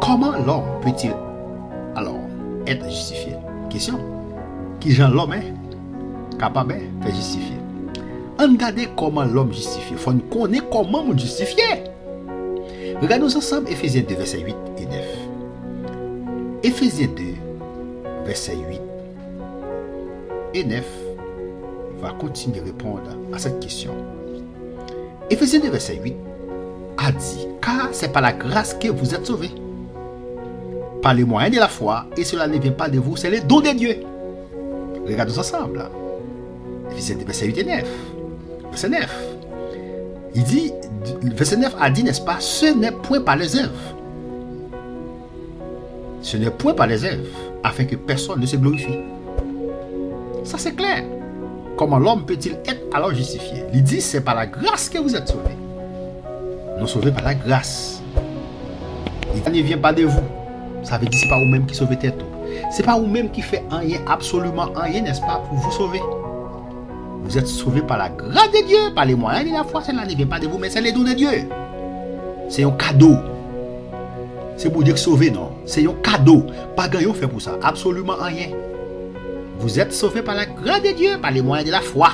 comment l'homme peut-il alors être justifié? Question. Qui genre l'homme est capable de faire justifier? On regarde comment l'homme justifie. Il faut connaître comment on justifie. Regardons ensemble Éphésiens 2, versets 8 et 9. Éphésiens 2, versets 8 et 9 va continuer à répondre à cette question. Éphésiens 2, verset 8 a dit, car c'est par la grâce que vous êtes sauvés, par les moyens de la foi, et cela ne vient pas de vous, c'est le don de Dieu. Regardons ensemble. Éphésiens 2, verset 8 et 9. Verset 9. Il dit, verset 9 a dit, n'est-ce pas, ce n'est point par les œuvres. Ce n'est point par les œuvres, afin que personne ne se glorifie. Ça c'est clair. Comment l'homme peut-il être alors justifié? Il dit, c'est par la grâce que vous êtes sauvés. Nous sauvés par la grâce. Il ne vient pas de vous. Ça veut dire, c'est pas vous-même qui sauvez tête. C'est pas vous-même qui fait rien, absolument rien, n'est-ce pas, pour vous sauver. Vous êtes sauvés par la grâce de Dieu, par les moyens de la foi. Cela ne vient pas de vous, mais c'est les dons de Dieu. C'est un cadeau. C'est pour dire sauver, non. C'est un cadeau. Pas grand chose fait pour ça. Absolument rien. Vous êtes sauvés par la grâce de Dieu, par les moyens de la foi.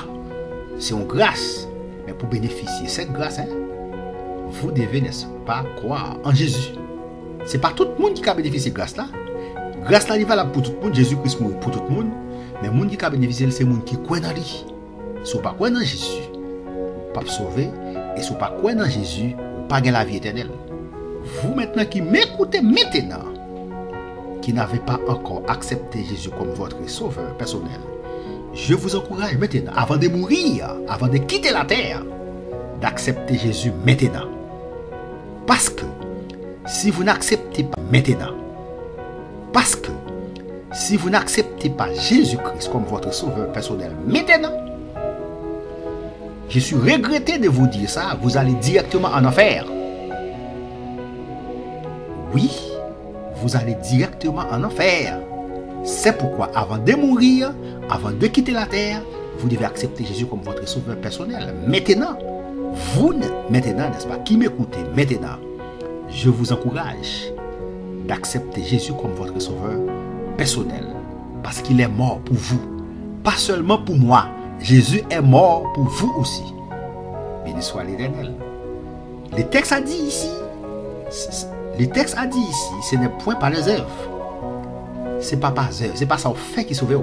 C'est une grâce. Mais pour bénéficier de cette grâce, vous devez, n'est-ce pas, croire en Jésus. C'est pas tout le monde qui a bénéficié de grâce là. Grâce là, il est valable pour tout le monde. Jésus-Christ mourit pour tout le monde. Mais le monde qui a bénéficié, c'est le monde qui croit en lui. Si vous ne croyez pas en Jésus, vous ne pouvez pas sauver. Et si vous ne croyez pas en Jésus, vous ne pouvez pas la vie éternelle. Vous maintenant qui m'écoutez maintenant, qui n'avez pas encore accepté Jésus comme votre sauveur personnel, je vous encourage maintenant, avant de mourir, avant de quitter la terre, d'accepter Jésus maintenant. Parce que si vous n'acceptez pas maintenant, parce que si vous n'acceptez pas Jésus-Christ comme votre sauveur personnel maintenant, je suis regretté de vous dire ça, vous allez directement en enfer. Oui, vous allez directement en enfer. C'est pourquoi, avant de mourir, avant de quitter la terre, vous devez accepter Jésus comme votre sauveur personnel. Maintenant, maintenant, n'est-ce pas, qui m'écoutez maintenant, je vous encourage d'accepter Jésus comme votre sauveur personnel. Parce qu'il est mort pour vous. Pas seulement pour moi. Jésus est mort pour vous aussi. Béni soit l'Éternel. Le texte a dit ici, ce n'est point par les œuvres. C'est pas par œuvres. C'est pas ça au fait qui sauve.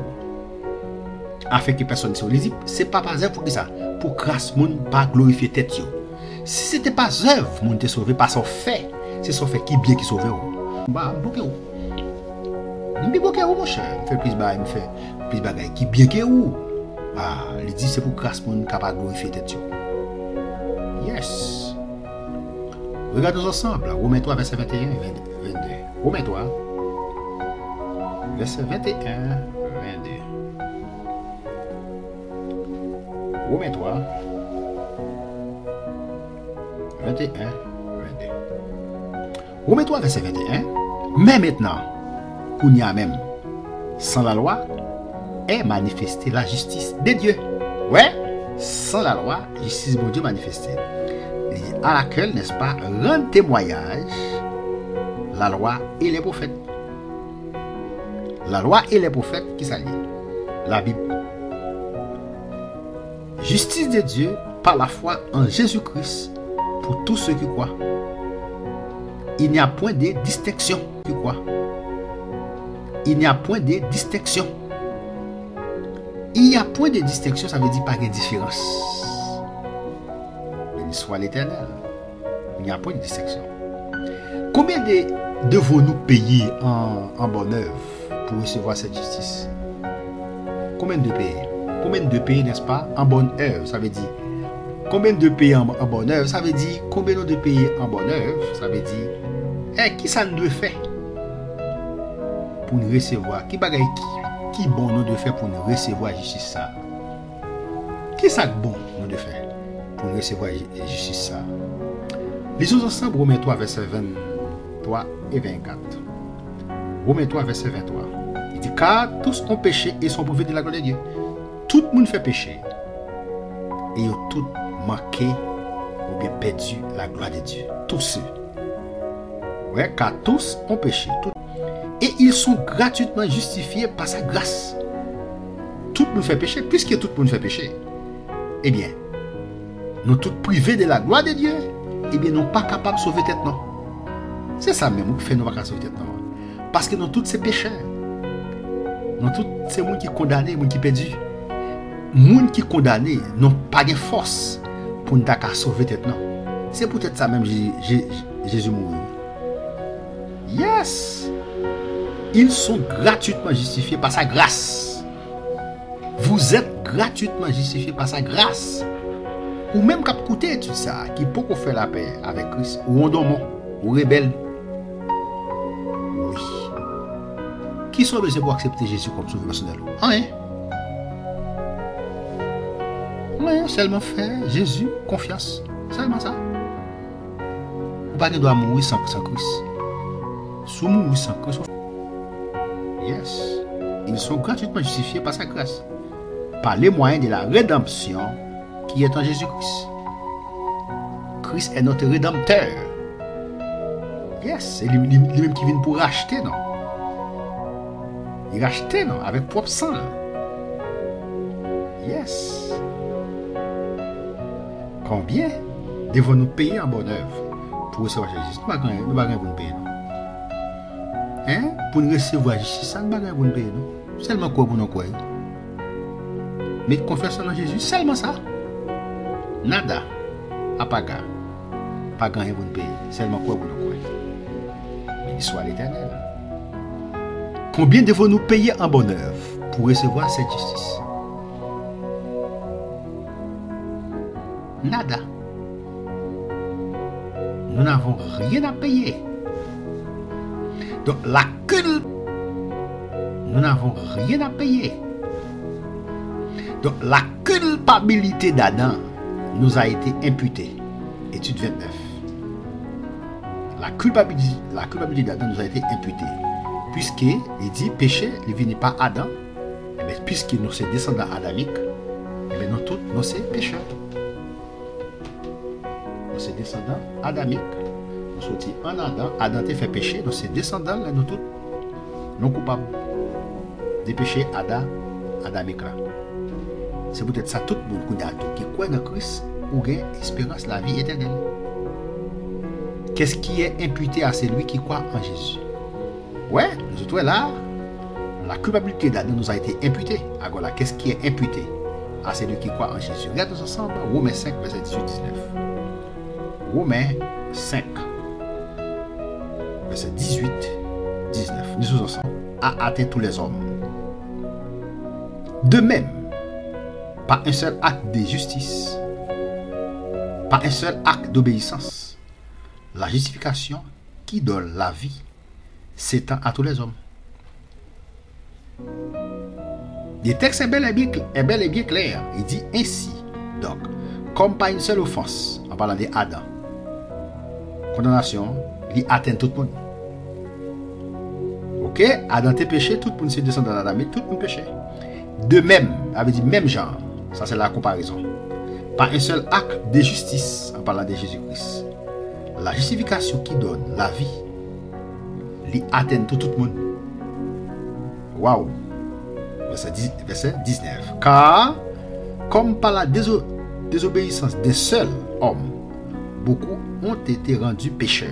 Afin que personne ne se lise. C'est pas par œuvres pour qui ça? Pour grâce, moun pas glorifier tête. Si c'était pas œuvre, moun te sauvé par son fait. C'est son fait qui bien qui sauve. Bah, bloqué où? Il bloqué où, mon cher? Il fait plus bagaille qui bien que où? Ah, il dit c'est pour grâce, moun capable de glorifier tête. Yes. Regardons ensemble. Romains 3, verset 21 et 22. Romains 3, verset 21, 22. Romains 3, 21, 22. Romains 3, verset 21. Mais maintenant, qu'on y a même, sans la loi, est manifestée la justice de Dieu. Ouais, sans la loi, justice de Dieu manifestée. À laquelle, n'est-ce pas, rend témoignage la loi et les prophètes. La loi et les prophètes qui s'allient. La Bible. Justice de Dieu par la foi en Jésus-Christ pour tous ceux qui croient. Il n'y a point de distinction qui croient. Il n'y a point de distinction. Il n'y a point de distinction, ça veut dire pas de différence. Béni soit l'Éternel. Il n'y a point de distinction. Combien devons-nous payer en bonne œuvre pour recevoir cette justice? Combien de payer? Combien de payer, n'est-ce pas, en bonne œuvre? Ça veut dire combien de payer en bonne œuvre? Ça veut dire combien de payer en bonne œuvre? Ça veut dire qui ça nous doit faire pour nous recevoir? Qui bagaille qui bon nous doit faire pour nous recevoir justice ça? Qui ça bon nous doit faire pour nous recevoir justice ça? Lisons ensemble Romains 3, verset 23 et 24. Romains 3, verset 23. Il dit, car tous ont péché et sont privés de la gloire de Dieu. Tout le monde fait péché. Et ils ont tous manqué ou bien perdu la gloire de Dieu. Tous ceux. Ouais, car tous ont péché. Et ils sont gratuitement justifiés par sa grâce. Tout le monde fait pécher, puisque tout le monde fait pécher. Eh bien, nous tous privés de la gloire de Dieu, eh bien, nous pas capables de sauver tête, non. C'est ça même qui fait nous pas capables de sauver tête, non. Parce que nous tous ces pécheurs. Nous tous ces gens qui sont condamnés, les gens qui perdus. Les gens qui sont condamnés n'ont pas de force pour nous sauver tête, non. C'est peut-être ça même Jésus mourit. Yes! Ils sont gratuitement justifiés par sa grâce. Vous êtes gratuitement justifiés par sa grâce. Ou même quand vous écoutez tout ça, qui peut faire la paix avec Christ, ou on dormant, ou rebelle. Oui. Qui sont besoin pour accepter Jésus comme sauveur personnel? Rien. Rien, seulement faire Jésus confiance. Seulement ça. Vous ne pouvez pas mourir sans Christ. Si vous mourrez sans Christ, yes. Ils sont gratuitement justifiés par sa grâce. Par les moyens de la rédemption qui est en Jésus-Christ. Christ est notre rédempteur. Yes, c'est lui-même qui vient pour racheter, non? Il rachetait, non? Avec propre sang. Yes. Combien devons-nous payer en bonne œuvre pour recevoir Jésus? Nous ne pouvons pas nous payer, non? Hein? Pour nous recevoir justice, ça ne va pas nous payer, non? Seulement quoi pour nous croire? Mais confiance en Jésus, seulement ça. Nada. Apaga. Pas gagner pour nous payer. Seulement quoi pour nous croire? Mais soit l'Éternel. Combien devons-nous payer en bonne œuvre pour recevoir cette justice? Nada. Nous n'avons rien à payer. Donc la culpe, nous n'avons rien à payer. Donc la culpabilité d'Adam nous a été imputée. Étude 29. La culpabilité d'Adam nous a été imputée. Puisqu'il dit péché, il ne vient pas Adam. Mais puisque nous sommes descendants adamiques, et nous tous, nous sommes pécheurs. Nous sommes descendants adamiques. Nous sommes en Adam. Adam a fait péché. Nous sommes descendants, nous tous, non coupables des péchés adamiques. C'est peut-être ça tout le monde qui croit dans Christ ou gagne espérance la vie éternelle. Qu'est-ce qui est imputé à celui qui croit en Jésus? Ouais, nous sommes là. La culpabilité d'Adam nous a été imputée. Alors là, qu'est-ce qui est imputé à celui qui croit en Jésus? Regardons ensemble Romains 5, verset 18-19. Romains 5, verset 18-19. Nous sommes ensemble. A atteint tous les hommes. De même, par un seul acte de justice, par un seul acte d'obéissance, la justification qui donne la vie s'étend à tous les hommes. Le texte est bel et bien clair. Il dit ainsi, donc, comme par une seule offense, en parlant d'Adam, condamnation, il atteint tout le monde. Ok, Adam tes péché, tout le monde s'est descendu d'Adam, mais tout le monde péché. De même, avait dit même genre, ça c'est la comparaison. Par un seul acte de justice, en parlant de Jésus-Christ, la justification qui donne la vie, il atteint tout le monde. Waouh! Verset 19. Car, comme par la désobéissance d'un seul homme, beaucoup ont été rendus pécheurs.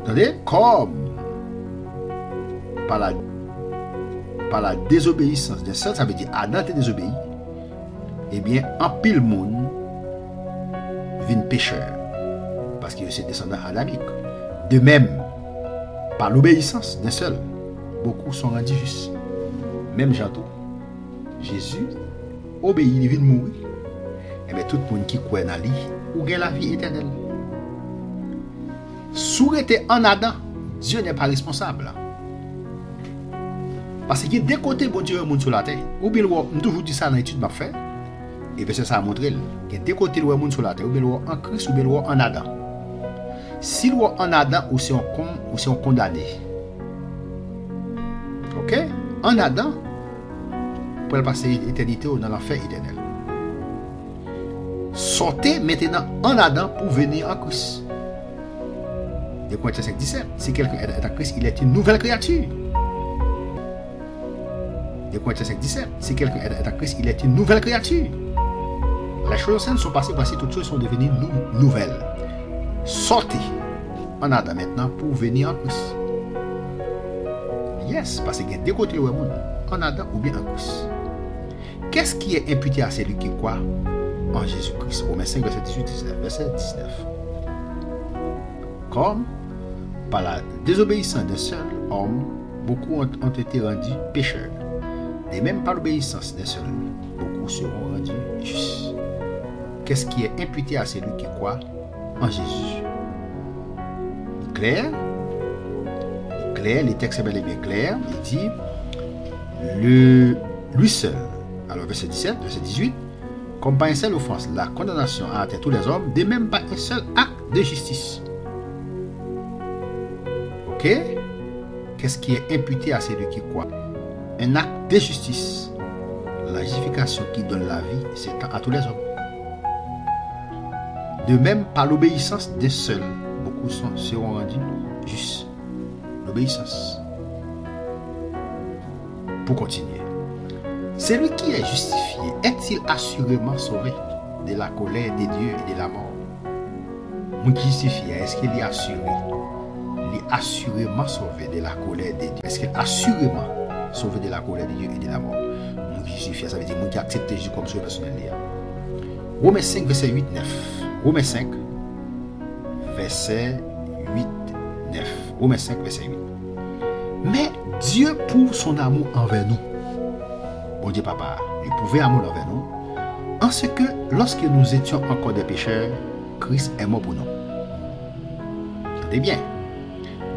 Attendez, comme par la désobéissance d'un seul, ça veut dire Adam te désobéi, eh bien, en pile monde vient pécheur, parce que c'est descendant adamique. De même, par l'obéissance d'un seul, beaucoup sont rendus justes. Même Janto, Jésus obéit, il vient mourir. Et bien tout le monde qui croit dans lui, ou gagne la vie éternelle. Souhaiter en Adam, Dieu n'est pas responsable. Parce que dès côté bon Dieu monde sur la terre, ou bien on toujours dit ça dans l'étude m'a fait, et bien c'est ça a montré. Dès côté le monde sur la terre, ou bien en Christ ou bien en Adam. Si l'on en Adam ou si on condamné. OK? En Adam, pour passer l'éternité dans l'enfer éternel. Sortez maintenant en Adam pour venir en Christ. 2 Corinthiens 5, 17. Si quelqu'un est en Christ, il est une nouvelle créature. 2 Corinthiens 5, 17. Si quelqu'un est en Christ, il est une nouvelle créature. Les choses anciennes sont passées, voici toutes choses sont devenues nouvelles. Sortez en Adam maintenant pour venir en Christ. Yes, parce qu'il y a deux côtés au monde, en Adam ou bien en Christ. Qu'est-ce qui est imputé à celui qui croit en Jésus-Christ? Romains 5, verset 18-19. Verset 19. Comme par la désobéissance d'un seul homme, beaucoup ont été rendus pécheurs. Et même par l'obéissance d'un seul, beaucoup seront rendus justes. Qu'est-ce qui est imputé à celui qui croit en Jésus? Clair, les textes sont bel et bien clairs. Il dit lui seul. Alors verset 17, verset 18, comme par une seule offense, la condamnation a atteint tous les hommes, de même pas un seul acte de justice. Ok? Qu'est-ce qui est imputé à celui qui croit? Un acte de justice. La justification qui donne la vie s'étend à tous les hommes. De même, par l'obéissance des seuls, beaucoup seront rendus justes. L'obéissance. Pour continuer. Celui qui est justifié est-il assurément sauvé de la colère des dieux et de la mort? Mon qui justifié, est-ce qu'il est assuré? Il est assurément sauvé de la colère des dieux. Est-ce qu'il est assurément sauvé de la colère des dieux et de la mort? Mon qui justifié, ça veut dire mon qui accepte Jésus comme sauveur personnel. Romains 5, verset 8, 9. Romains 5, verset 8, 9. Romains 5, verset 8. Mais Dieu prouve son amour envers nous. Bon Dieu Papa, il prouvait amour envers nous, en ce que lorsque nous étions encore des pécheurs, Christ est mort pour nous. Entendez bien.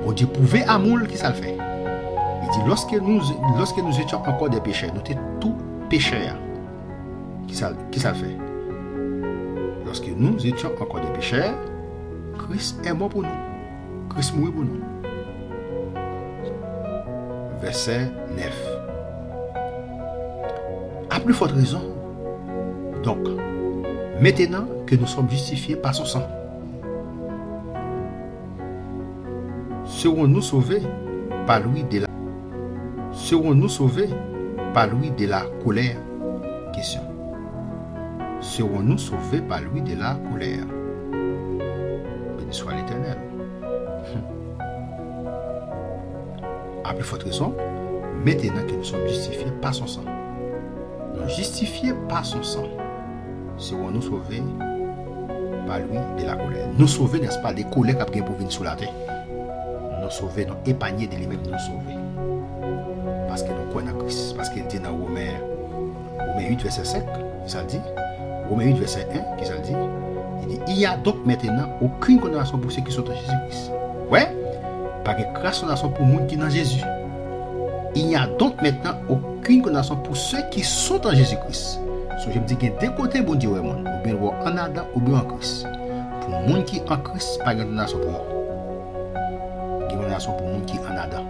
Bon Dieu prouvait amour, qui ça le fait? Il dit lorsque nous étions encore des pécheurs, nous étions tous pécheurs. Qui ça le fait? Lorsque nous étions encore des pécheurs, Christ est mort pour nous. Christ mourit pour nous. Verset 9. À plus forte raison, donc, maintenant que nous sommes justifiés par son sang, serons-nous sauvés par lui de la colère? Question. Serons-nous sauvés par lui de la colère? Béni soit l'Éternel. À plus forte raison, maintenant que nous sommes justifiés par son sang. Nous justifiés par son sang, serons-nous sauvés par lui de la colère. Nous sauver, n'est-ce pas, des colères qui pour venir sur la terre. Nous sauver, nous épargner de lui-même, nous sauver. Parce que nous croyons en Christ. Parce qu'il dit dans Romains 8, verset 5, ça dit. Romains 8, verset 1, qui ça dit. Il dit, il n'y a donc maintenant aucune condamnation pour ceux qui sont en Jésus-Christ. Ouais, par que grâce condamnation pour les gens qui sont dans Jésus. Il n'y a donc maintenant aucune condamnation pour ceux qui sont en Jésus-Christ. So, je me dis qu'il y a deux côtés, bon Dieu, ou bien en Adam ou bien en Christ. Pour les gens qui sont en Christ, pas de condamnation pour eux. Il y a une condamnation pour les gens qui sont en Adam.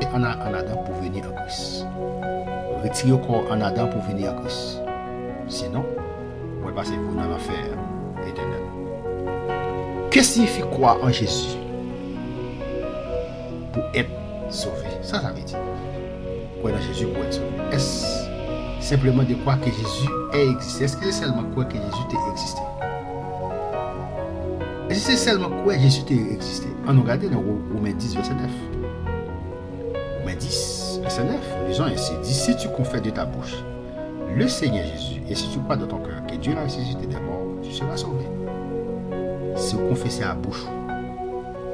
Et en Adam pour venir en Christ. Retirez le corps en Adam pour venir en Christ. Sinon, vous allez passer vous dans l'enfer éternel. Que signifie croire en Jésus pour être sauvé? Ça veut dire croire en Jésus pour être sauvé. Est-ce simplement de croire que Jésus a existé? Est-ce que c'est seulement croire que Jésus a existé? Est-ce que c'est seulement croire que Jésus a existé? On nous regarde dans Romains 10, verset 9. Romains 10, verset 9, lisons ainsi. Dit, si tu confesses de ta bouche le Seigneur Jésus, et si tu crois dans ton cœur que Dieu l'a ressuscité des morts, tu seras sauvé. Si vous confessez à la bouche,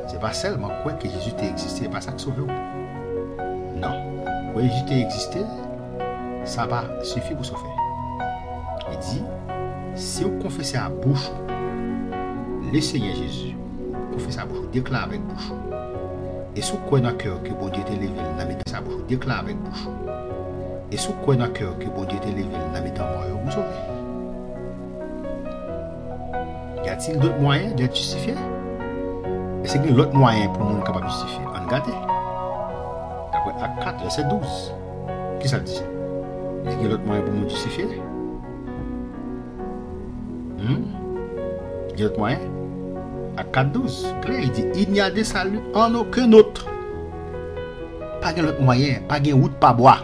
ce n'est pas seulement croire que Jésus a existé, ce n'est pas ça qui sauve. Non. Croire que Jésus a existé, ça va suffire pour sauver. Il dit, si vous confessez à la bouche le Seigneur Jésus, confessez à la bouche, déclare avec bouche. Et si vous croyez dans le cœur que bon Dieu t'a levé, dans sa bouche, déclare avec bouche. Et si vous croyez dans le cœur que bon Dieu t'a levé, dans mort, vous sauvez. Y a-t-il d'autres moyens d'être justifié? Est-ce qu'il y a d'autres moyens pour nous capables de justifier? On regarde. D'après Acte 4, verset 12. Qui ça dit? Est-ce qu'il y a d'autres moyens pour nous justifier? Il y a d'autres moyens? à 4:12, clair, il dit, il n'y a de salut en aucun autre. Pas de autre moyen, pas de route, pas bois.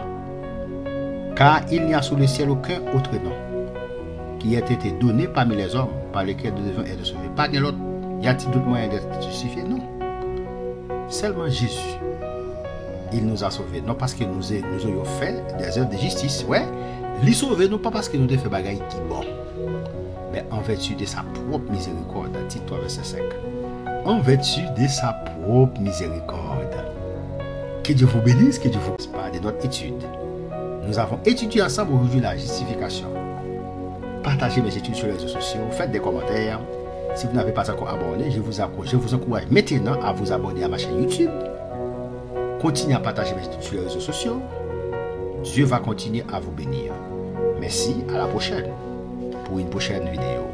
Car il n'y a sous le ciel aucun autre nom qui ait été donné parmi les hommes par lesquels nous devons être sauvés. Pas de l'autre. Y a-t-il d'autres moyens d'être justifiés? Non. Seulement Jésus. Il nous a sauvés. Non parce que nous ayons fait des œuvres de justice. Ouais. Les sauver, non pas parce que nous avons fait bagaille qui bon. Mais en vertu de sa propre miséricorde. Tite 3, verset 5. En vertu de sa propre miséricorde. Que Dieu vous bénisse, que Dieu vous bénisse pas de notre étude. Nous avons étudié ensemble aujourd'hui la justification. Partagez mes études sur les réseaux sociaux, faites des commentaires. Si vous n'avez pas encore abonné, je vous encourage maintenant à vous abonner à ma chaîne YouTube. Continuez à partager mes études sur les réseaux sociaux. Dieu va continuer à vous bénir. Merci, à la prochaine pour une prochaine vidéo.